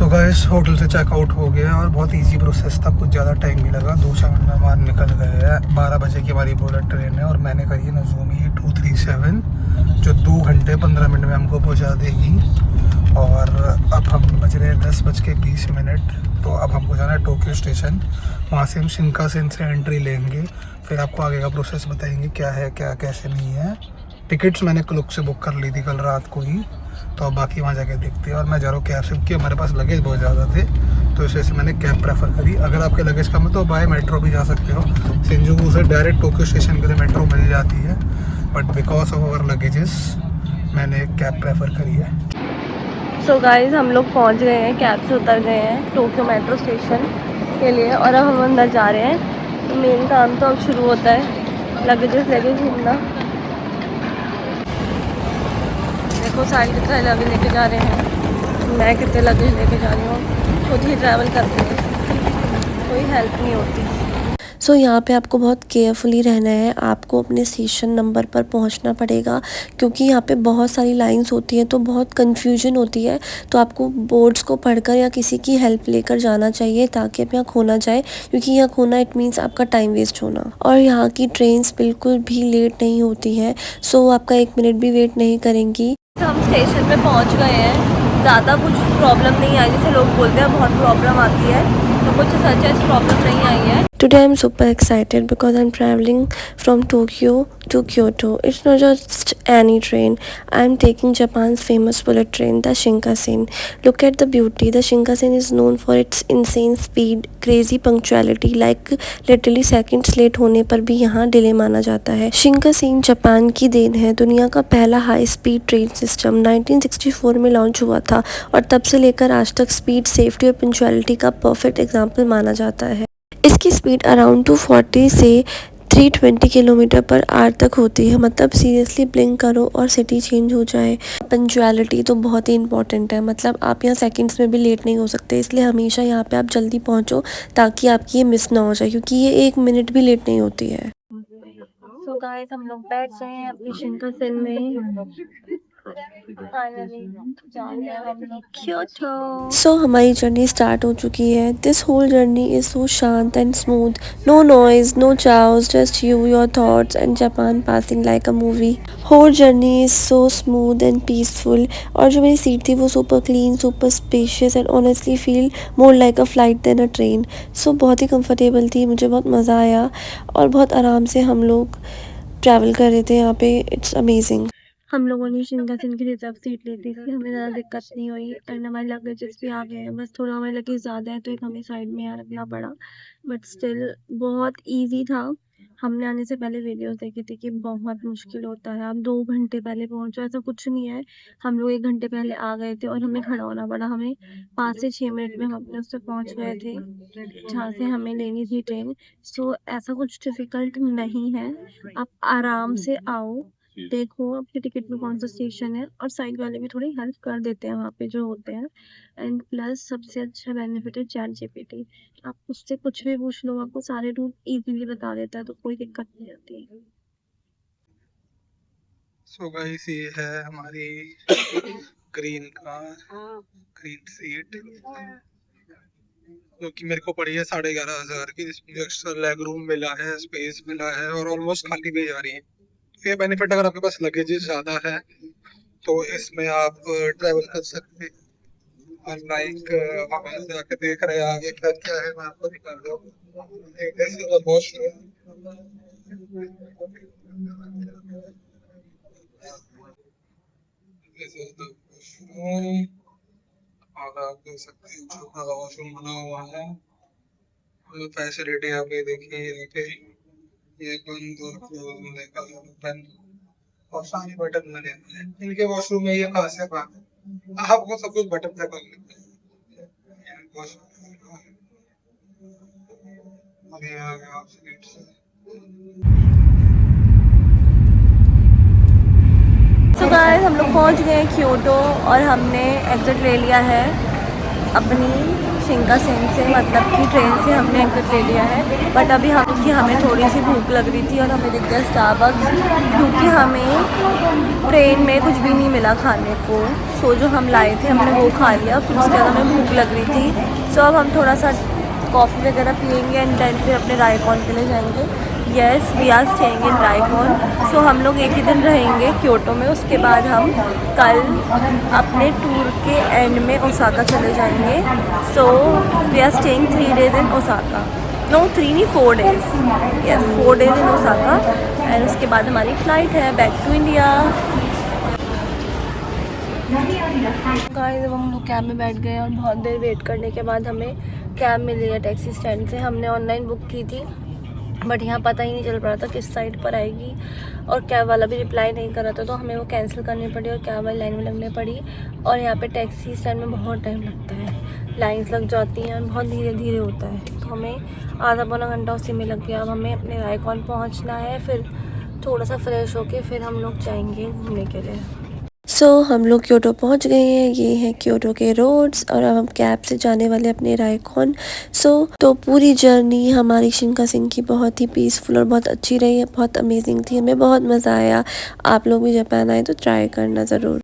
Guys hotel से checkout हो गया और बहुत इजी प्रोसेस था, कुछ ज़्यादा टाइम भी लगा। 2-4 मिनट में बाहर निकल गए हैं। 12 बजे की हमारी बुलेट ट्रेन है और मैंने करी है नज़ूमी 237 जो 2 घंटे 15 मिनट में हमको पहुंचा देगी। और अब हम बज रहे हैं 10:20। तो अब हमको जाना है टोक्यो स्टेशन। वहाँ से हम शिनकानसेन से एंट्री लेंगे, फिर आपको आगे का प्रोसेस बताएंगे क्या है क्या कैसे नहीं है। टिकट्स मैंने क्लुक से बुक कर ली थी कल रात को ही, तो अब बाकी वहाँ जाके देखते हैं। और मैं जा रहा हूँ कैब से क्योंकि हमारे पास लगेज बहुत ज़्यादा थे, तो इस वजह से मैंने कैब प्रेफर करी। अगर आपके लगेज कम है तो बाय मेट्रो भी जा सकते हो। शिंजुकू से डायरेक्ट टोक्यो स्टेशन के लिए मेट्रो मिल जाती है, but because of our luggages मैंने कैब प्रेफर करी है। सो गाइस हम लोग पहुंच गए हैं, कैब से उतर गए हैं टोक्यो मेट्रो स्टेशन के लिए और अब हम अंदर जा रहे हैं। तो मेन काम तो अब शुरू होता है, लगेजेस लेके घूमना। देखो साइड कितना लगेज लेके जा रहे हैं, मैं कितने लगेज लेके जा रही हूँ। खुद ही ट्रैवल करते हैं, कोई हेल्प नहीं होती। सो यहाँ पे आपको बहुत केयरफुली रहना है। आपको अपने स्टेशन नंबर पर पहुँचना पड़ेगा क्योंकि यहाँ पे बहुत सारी लाइंस होती हैं, तो बहुत कन्फ्यूजन होती है। तो आपको बोर्ड्स को पढ़कर या किसी की हेल्प लेकर जाना चाहिए ताकि आप यहाँ खो ना जाए, क्योंकि यहाँ खोना इट मीन्स आपका टाइम वेस्ट होना। और यहाँ की ट्रेन्स बिल्कुल भी लेट नहीं होती हैं, सो आपका 1 मिनट भी वेट नहीं करेंगी। हम स्टेशन पे पहुँच गए हैं। ज़्यादा कुछ प्रॉब्लम नहीं आई, जैसे लोग बोलते हैं बहुत प्रॉब्लम आती है, तो कुछ सच है प्रॉब्लम नहीं आई है। Today I'm super excited because I'm traveling from Tokyo to Kyoto. It's not just any train. I'm taking Japan's famous bullet train, the Shinkansen. Look at the beauty. The Shinkansen is known for its insane speed, crazy punctuality, like literally seconds late होने पर भी यहाँ delay माना जाता है। Shinkansen Japan की then है। दुनिया का पहला हाई स्पीड ट्रेन सिस्टम 1964 में लॉन्च हुआ था और तब से लेकर आज तक स्पीड, सेफ्टी और पंक्चुअलिटी का परफेक्ट एग्जाम्पल माना जाता है। इसकी स्पीड अराउंड 240 से 320 किलोमीटर पर आवर तक होती है। मतलब सीरियसली ब्लिंक करो और सिटी चेंज हो जाए। पंक्चुअलिटी तो बहुत ही इंपॉर्टेंट है, मतलब आप यहाँ सेकंड्स में भी लेट नहीं हो सकते, इसलिए हमेशा यहाँ पे आप जल्दी पहुँचो ताकि आपकी ये मिस ना हो जाए, क्योंकि ये 1 मिनट भी लेट नहीं होती है। सो गाइस हम लोग बैठ गए हैं अपनी शिंकानसेन में। सो हमारी जर्नी स्टार्ट हो चुकी है। This whole journey is so शांत and smooth, no noise, no chaos, just you, your thoughts and Japan passing like a movie. Whole journey is so smooth and peaceful. और जो मेरी seat थी वो super clean, super spacious and honestly feel more like a flight than a train. So बहुत ही comfortable थी, मुझे बहुत मज़ा आया और बहुत आराम से हम लोग ट्रैवल कर रहे थे यहाँ पे। It's amazing. हम लोगों ने शिंकानसेन की रिजर्व सीट ली थी, इसलिए हमें ज़्यादा दिक्कत नहीं हुई एंड हमारे लगेजेस भी आ गए हैं। बस थोड़ा हमारे लगेज ज़्यादा है तो एक हमें साइड में यहाँ रखना पड़ा, बट स्टिल बहुत इजी था। हमने आने से पहले वीडियोस देखी थी कि बहुत मुश्किल होता है, आप 2 घंटे पहले पहुंचो, ऐसा कुछ नहीं है। हम लोग 1 घंटे पहले आ गए थे और हमें खड़ा होना पड़ा। हमें 5 से 6 मिनट में हम अपने उससे पहुंच गए थे जहाँ से हमें लेनी थी ट्रेन। सो ऐसा कुछ डिफ़िकल्ट नहीं है, आप आराम से आओ, देखो आपके टिकट में कौन सा स्टेशन है, और साइड वाले भी थोड़ी हेल्प कर देते हैं वहाँ पे जो होते हैं। एंड प्लस सबसे अच्छा बेनिफिट है चैट जीपीटी। आप उससे कुछ भी पूछ लो, आपको सारे रूट इजीली बता देता है, तो कोई दिक्कत नहीं आती है। सो गाइस ये है हमारी ग्रीन कार, ग्रीन सीट, जो कि मेरे को पड़ी है 11,500 की, जिसमें एक्स्ट्रा लेग रूम मिला है, स्पेस मिला है और ऑलमोस्ट खाली भी जा रही है। ये बेनिफिट, अगर आपके पास लगेजेस ज्यादा है तो इसमें आप ट्रैवल कर सकते हैं। और लाइक हम ऐसे आके देख रहे हैं आगे क्या क्या है, मैं आपको दिखा रहा हूँ। This is the washroom, this is the washroom. और आप देख सकते हैं छोटा सा वॉशरूम बना हुआ है। फैसिलिटी आप ये देखिए, यहाँ पे ये बंद और क्लोज होने का बटन और सारे बटन बने हुए हैं। इनके वॉशरूम में ये खासियत बात है, आपको सब कुछ बटन पे कर लेते हैं। और ये आ गया आप सीट से। सो गाइस हम लोग पहुंच गए क्योटो और हमने एग्जिट ले लिया है अपनी शिंकासेन से, मतलब कि ट्रेन से हमने एग्जिट ले लिया है। बट अभी हमें थोड़ी सी भूख लग रही थी और हमें दिख गया स्टारबक्स, क्योंकि हमें ट्रेन में कुछ भी नहीं मिला खाने को। सो जो हम लाए थे हमने वो खा लिया, फिर उसके बाद हमें भूख लग रही थी। सो अब हम थोड़ा सा कॉफ़ी वगैरह पियेंगे एंड देन फिर अपने रायकॉन के लिए जाएंगे। Yes, we are staying in ryokan. So हम लोग एक ही दिन रहेंगे क्योटो में, उसके बाद हम कल अपने टूर के एंड में ओसाका चले जाएंगे। So we are staying 3 days in Osaka. No 3 नहीं 4 days, yes 4 days in Osaka. And उसके बाद हमारी फ़्लाइट है बैक टू इंडिया। गाइस जब हम लोग कैब में बैठ गए और बहुत देर वेट करने के बाद हमें कैब मिली है टैक्सी स्टैंड से। हमने ऑनलाइन बुक की थी बट यहाँ पता ही नहीं चल पा रहा था किस साइड पर आएगी, और कैब वाला भी रिप्लाई नहीं कर रहा था, तो हमें वो कैंसिल करनी पड़ी और कैब वाली लाइन में लगनी पड़ी। और यहाँ पे टैक्सी स्टैंड में बहुत टाइम लगता है, लाइन्स लग जाती हैं और बहुत धीरे धीरे होता है, तो हमें आधा पौना घंटा उसी में लग गया। अब हमें अपने रायकॉन पहुँचना है, फिर थोड़ा सा फ्रेश होके फिर हम लोग जाएंगे घूमने के लिए। सो हम लोग क्योटो पहुंच गए हैं। ये हैं क्योटो के रोड्स और अब हम कैब से जाने वाले अपने रायकॉन। तो पूरी जर्नी हमारी शिंकासेन की बहुत ही पीसफुल और बहुत अच्छी रही है, बहुत अमेजिंग थी, हमें बहुत मज़ा आया। आप लोग भी जापान आए तो ट्राई करना ज़रूर।